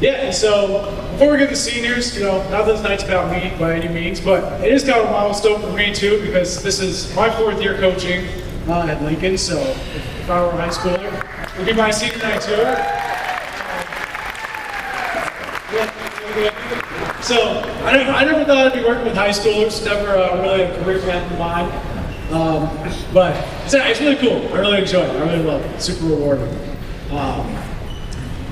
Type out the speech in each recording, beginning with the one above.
Yeah, and so before we get to seniors, not this night's about me by any means, but it is kind of a milestone for me too, because this is my 4th year coaching at Lincoln. So if I were a high schooler, it would be my senior night too. So I never thought I'd be working with high schoolers. Never really a career path in mind. But it's really cool. I really enjoy it. I really love it. It's super rewarding.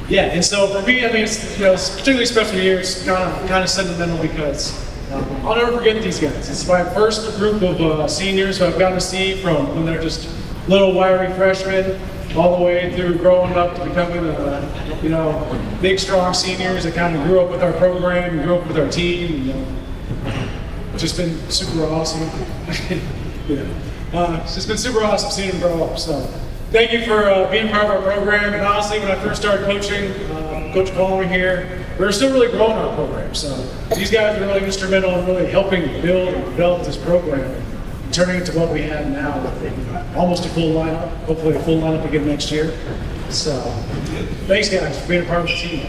Yeah, and so for me, it's it's a particularly special year. It's kind of sentimental because I'll never forget these guys. It's my first group of seniors who I've gotten to see from when they're just little wiry freshmen all the way through growing up to becoming big strong seniors that kind of grew up with our program, grew up with our team. It's just been super awesome. It's just been super awesome seeing them grow up. So thank you for being part of our program. And honestly, when I first started coaching, Coach Coleman here, we were still really growing our program. So these guys are really instrumental in really helping build and develop this program, and turning it to what we have now. Almost a full lineup, hopefully a full lineup again next year. So thanks guys for being a part of the team.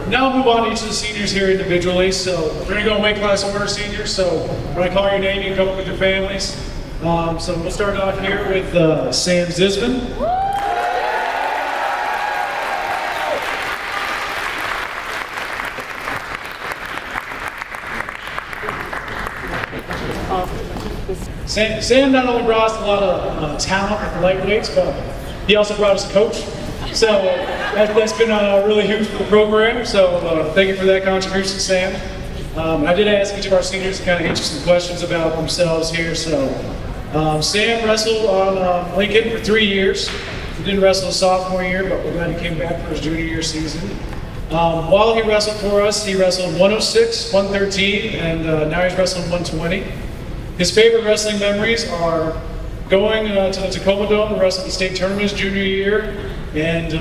Now I'll move on to each of the seniors here individually. So we're going to go in weight class order, seniors. So when I call your name, you can come up with your families. So we'll start off here with Sam Zisman. Sam not only brought us a lot of talent at the lightweights, but he also brought us a coach. So that's been really huge for the program. So thank you for that contribution, Sam. I did ask each of our seniors to kind of answer some questions about themselves here. So Sam wrestled on Lincoln for 3 years. He didn't wrestle his sophomore year, but we're glad he came back for his junior year season. While he wrestled for us, he wrestled 106, 113, and now he's wrestling 120. His favorite wrestling memories are going to the Tacoma Dome to wrestle the state tournament his junior year, and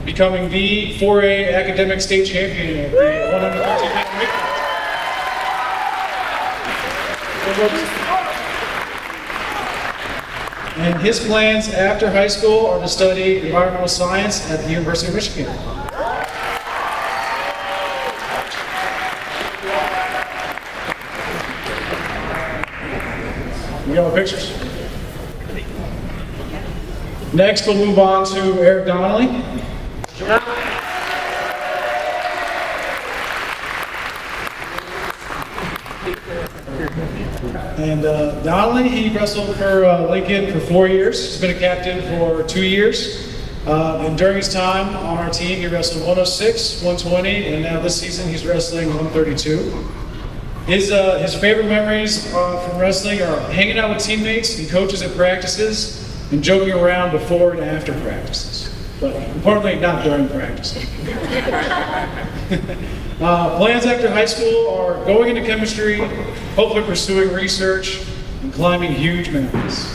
becoming the 4A academic state champion at the 113-pound weight class. And his plans after high school are to study environmental science at the University of Michigan. We got pictures. Next, we'll move on to Eric Donnelly. And Donnelly, he wrestled for Lincoln for 4 years. He's been a captain for 2 years. And during his time on our team, he wrestled 106, 120, and now this season he's wrestling 132. His favorite memories from wrestling are hanging out with teammates and coaches at practices and joking around before and after practices. But importantly, not during practice. Plans after high school are going into chemistry, hopefully pursuing research, and climbing huge mountains.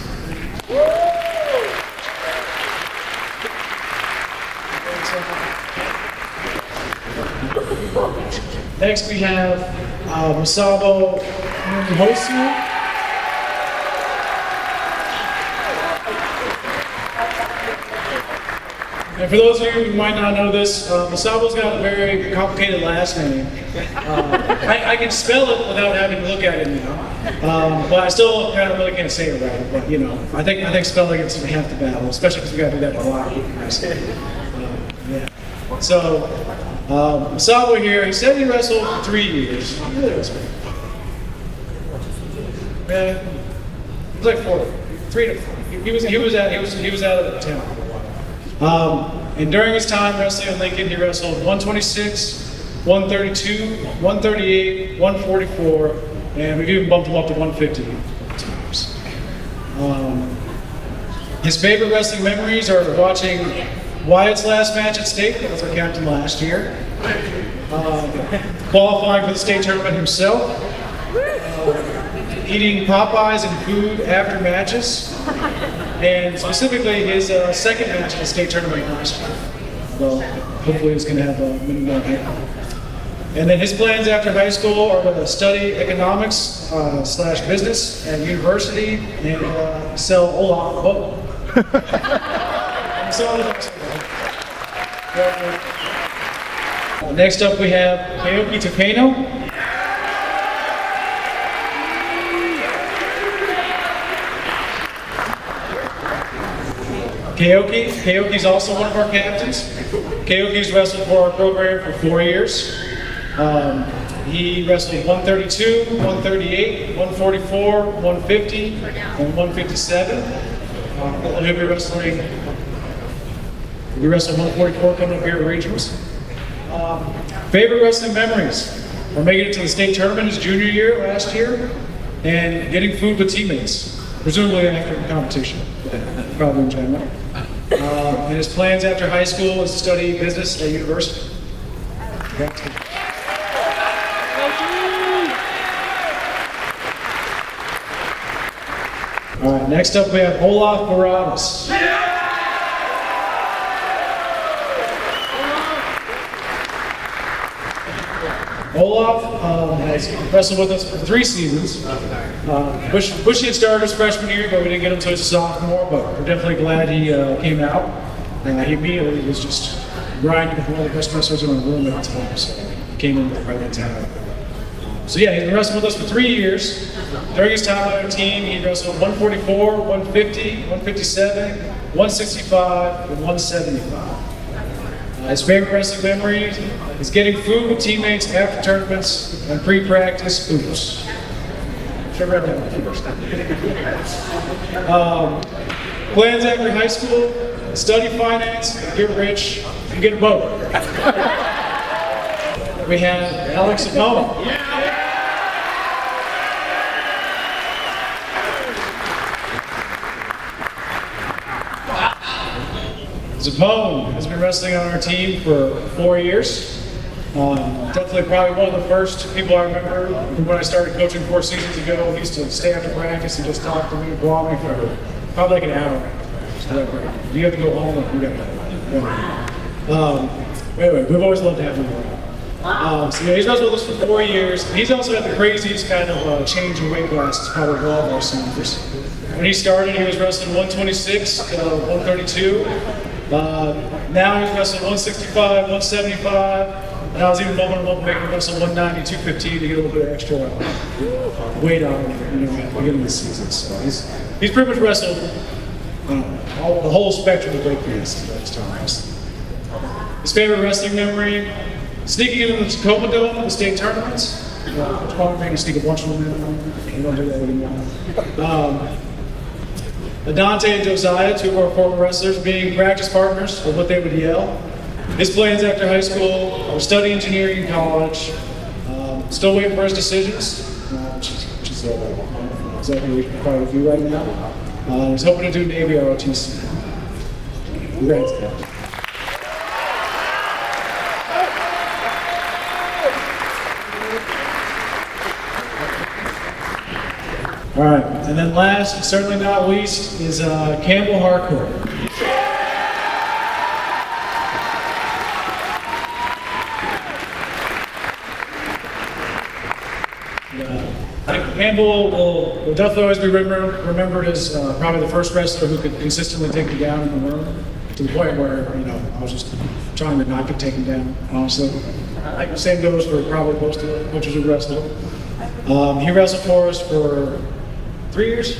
Next we have Masavo Gnonhossou. And for those of you who might not know this, Masavo's got a very complicated last name. I can spell it without having to look at it now, but I still kind of really can't say it right. But I think spelling it's half the battle, especially because we got to do that a lot. Yeah. So Masavo here, he said he wrestled for 3 years. He really wrestled. It was like 4, 3 to 4. He was out of town. And during his time wrestling in Lincoln, he wrestled 126, 132, 138, 144, and we've even bumped him up to 150 times. His favorite wrestling memories are watching Wyatt's last match at state, that was our captain last year, qualifying for the state tournament himself, eating Popeyes and food after matches, and specifically his second match at the state tournament last year. Well, hopefully he's going to have a minimal hit. And then his plans after high school are to study economics / business at university and sell Olaf Barradas. Next up we have Keoki Takeno. Keoki's also one of our captains. Keoki's wrestled for our program for 4 years. He wrestled 132, 138, 144, 150, and 157. He'll be wrestling 144 coming up here at Regionals. Favorite wrestling memories are making it to the state tournament his junior year last year and getting food with teammates, presumably after the competition, probably in China. And his plans after high school is to study business at university. All right, next up we have Olaf Barradas. Olaf has wrestled with us for 3 seasons. Bushy had started his freshman year, but we didn't get him until his sophomore, but we're definitely glad he came out. He immediately was just grinding with one of the best wrestlers in the room at the time, so he came in with the right mentality. So yeah, he's been wrestling with us for 3 years. During his time on our team, he wrestled 144, 150, 157, 165, and 175. His favorite wrestling memory is getting food with teammates after tournaments and pre-practice oops. Should have read that one first. Plans after high school, study finance, get rich, and get a boat. We have Alex Zappone. Zappone has been wrestling on our team for 4 years. Definitely probably one of the first people I remember when I started coaching 4 seasons ago. He used to stay after practice and just talk to me, blah me for probably like an hour. You have to go home and we got that. Anyway, we've always loved to have him around. So yeah, he's wrestled with us for 4 years. He's also got the craziest kind of change in weight classes probably of all of our seniors. When he started, he was wrestling 126 to 132. Now he's wrestling 165, 175, and I was even bumping him up, making him wrestle 190, 215 to get a little bit of extra weight on him, at the beginning of the season. So he's pretty much wrestled the whole spectrum of weight classes last time wrestling. His favorite wrestling memory: sneaking into the Tacoma Dome at the state tournaments. It's probably making sneak a bunch of them in. We don't do that anymore. Dante and Josiah, 2 of our former wrestlers, being practice partners of what they would yell. His plans after high school are study engineering in college. Still waiting for his decisions, which is exactly part of you right now. He's hoping to do Navy ROTC. Congrats, guys. All right, and then last, and certainly not least, is Campbell Harcourt. I think Campbell will definitely always be remembered as probably the first wrestler who could consistently take me down in the room, to the point where I was just trying to not get taken down, honestly. The same goes for probably most of the coaches who wrestled. He wrestled for us for 3 years,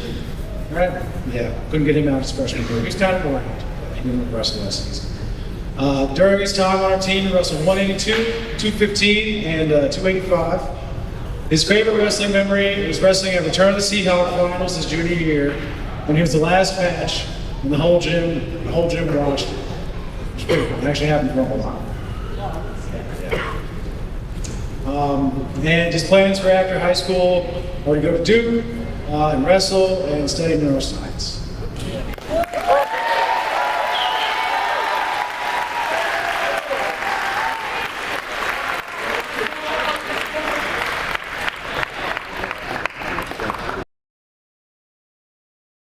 right? Yeah, couldn't get him out his freshman year. He's kind of around. He didn't wrestle last season. During his time on our team, he wrestled 182, 215, and 285. His favorite wrestling memory is wrestling at Return of the Seahawk Finals his junior year, when he was the last match, and the whole gym watched it. Which was it actually happened for a while. And his plans for after high school are to go to Duke and wrestle and study neuroscience.